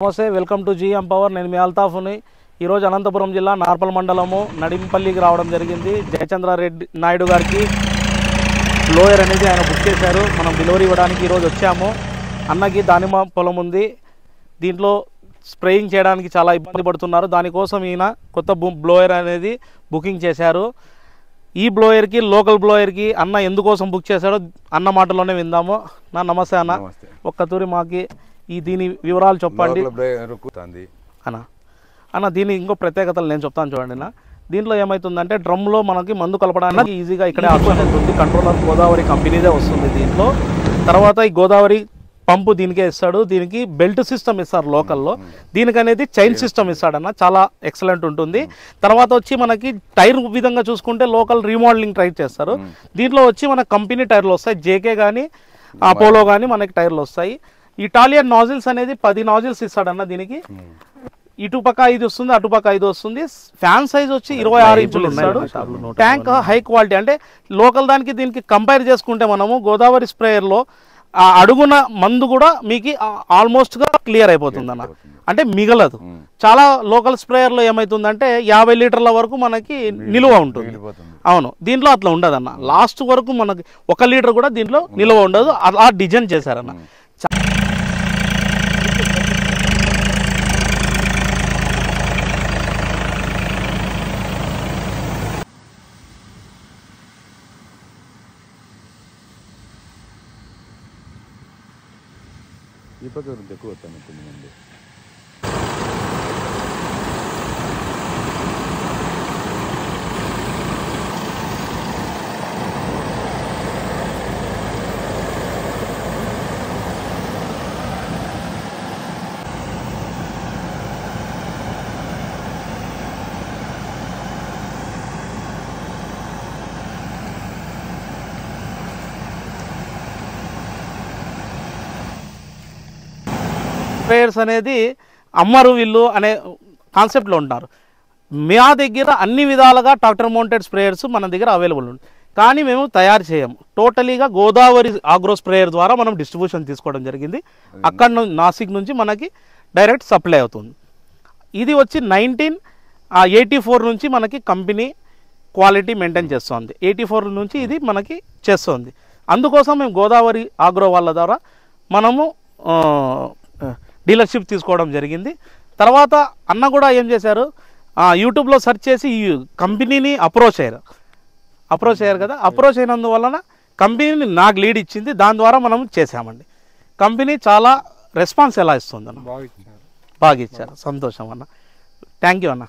నమస్తే, welcome to GM power. నేను మీ అల్తాఫ్ని. ఈరోజు అనంతపురం జిల్లా నార్పల్ మండలము నడింపల్లికి రావడం జరిగింది. జయచంద్రారెడ్డి నాయుడు గారికి బ్లోయర్ అనేది ఆయన బుక్ చేశారు. మనం డెలివరీ ఇవ్వడానికి ఈరోజు వచ్చాము. అన్నకి దానిమ్మ పొలం ఉంది. దీంట్లో స్ప్రేయింగ్ చేయడానికి చాలా ఇబ్బంది పడుతున్నారు. దానికోసం ఈయన కొత్త బ్లోయర్ అనేది బుకింగ్ చేశారు. ఈ బ్లోయర్కి, లోకల్ బ్లోయర్కి అన్న ఎందుకోసం బుక్ చేశాడో అన్న మాటలోనే విందాము. నా నమస్తే అన్న. ఒక్కతూరి మాకి దీని వివరాలు చెప్పండి అన్న. దీని ఇంకో ప్రత్యేకతలు నేను చెప్తాను చూడండి అన్న. దీంట్లో ఏమవుతుందంటే డ్రమ్లో మనకి మందు కలపడానికి ఈజీగా ఇక్కడే ఆప్షన్ ఉంటుంది. కంట్రోలర్ గోదావరి కంపెనీదే వస్తుంది దీంట్లో. తర్వాత ఈ గోదావరి పంపు దీనికే ఇస్తాడు. దీనికి బెల్ట్ సిస్టమ్ ఇస్తారు లోకల్లో. దీనికి అనేది చైన్ సిస్టమ్ ఇస్తాడన్న. చాలా ఎక్సలెంట్ ఉంటుంది. తర్వాత వచ్చి మనకి టైర్ విధంగా చూసుకుంటే లోకల్ రీమోడలింగ్ ట్రై చేస్తారు. దీంట్లో వచ్చి మనకు కంపెనీ టైర్లు వస్తాయి. జేకే కానీ అపోలో కానీ మనకి టైర్లు వస్తాయి. ఇటాలియన్ నాజిల్స్ అనేది 10 నాజిల్స్ ఇస్తాడన్న. దీనికి ఇటుపక్క 5 వస్తుంది, అటుపక్క 5 వస్తుంది. ఫ్యాన్ సైజ్ వచ్చి 26 ఇంచులు ఇస్తాడు. ట్యాంక్ హై క్వాలిటీ, అంటే లోకల్ దానికి దీనికి కంపేర్ చేసుకుంటే మనము గోదావరి స్ప్రేయర్లో ఆ అడుగున మందు కూడా మీకు ఆల్మోస్ట్గా క్లియర్ అయిపోతుంది అన్న. అంటే మిగలదు. చాలా లోకల్ స్ప్రేయర్లో ఏమవుతుందంటే 50 లీటర్ల వరకు మనకి నిలువ ఉంటుంది. అవును, దీంట్లో అట్లా ఉండదన్న. లాస్ట్ వరకు మనకి 1 లీటర్ కూడా దీంట్లో నిలువ ఉండదు. అలా డిజైన్ చేశారన్న. ఈ పక్క ఎక్కువ వస్తాను కొంతమంది. స్ప్రేయర్స్ అనేది అమ్మరు వీళ్ళు అనే కాన్సెప్ట్లో ఉంటారు. మా దగ్గర అన్ని విధాలుగా ట్రాక్టర్ మౌంటెడ్ స్ప్రేయర్స్ మన దగ్గర అవైలబుల్ ఉంది. కానీ మేము తయారు చేయము. టోటలీగా గోదావరి ఆగ్రో స్ప్రేయర్ ద్వారా మనం డిస్ట్రిబ్యూషన్ తీసుకోవడం జరిగింది. అక్కడ నాసిక్ నుంచి మనకి డైరెక్ట్ సప్లై అవుతుంది. ఇది వచ్చి 1984 నుంచి మనకి కంపెనీ క్వాలిటీ మెయింటైన్ చేస్తుంది. 84 నుంచి ఇది మనకి చేస్తుంది. అందుకోసం మేము గోదావరి ఆగ్రో వాళ్ళ ద్వారా మనము డీలర్షిప్ తీసుకోవడం జరిగింది. తర్వాత అన్న కూడా ఏం చేశారు, యూట్యూబ్లో సెర్చ్ చేసి ఈ కంపెనీని అప్రోచ్ అయ్యారు కదా. అప్రోచ్ అయినందువలన కంపెనీని నాకు లీడ్ ఇచ్చింది. దాని ద్వారా మనం చేసామండి. కంపెనీ చాలా రెస్పాన్స్ ఎలా ఇస్తుంది అన్న. బాగా ఇచ్చారు. సంతోషం అన్న. థ్యాంక్ యూ అన్న.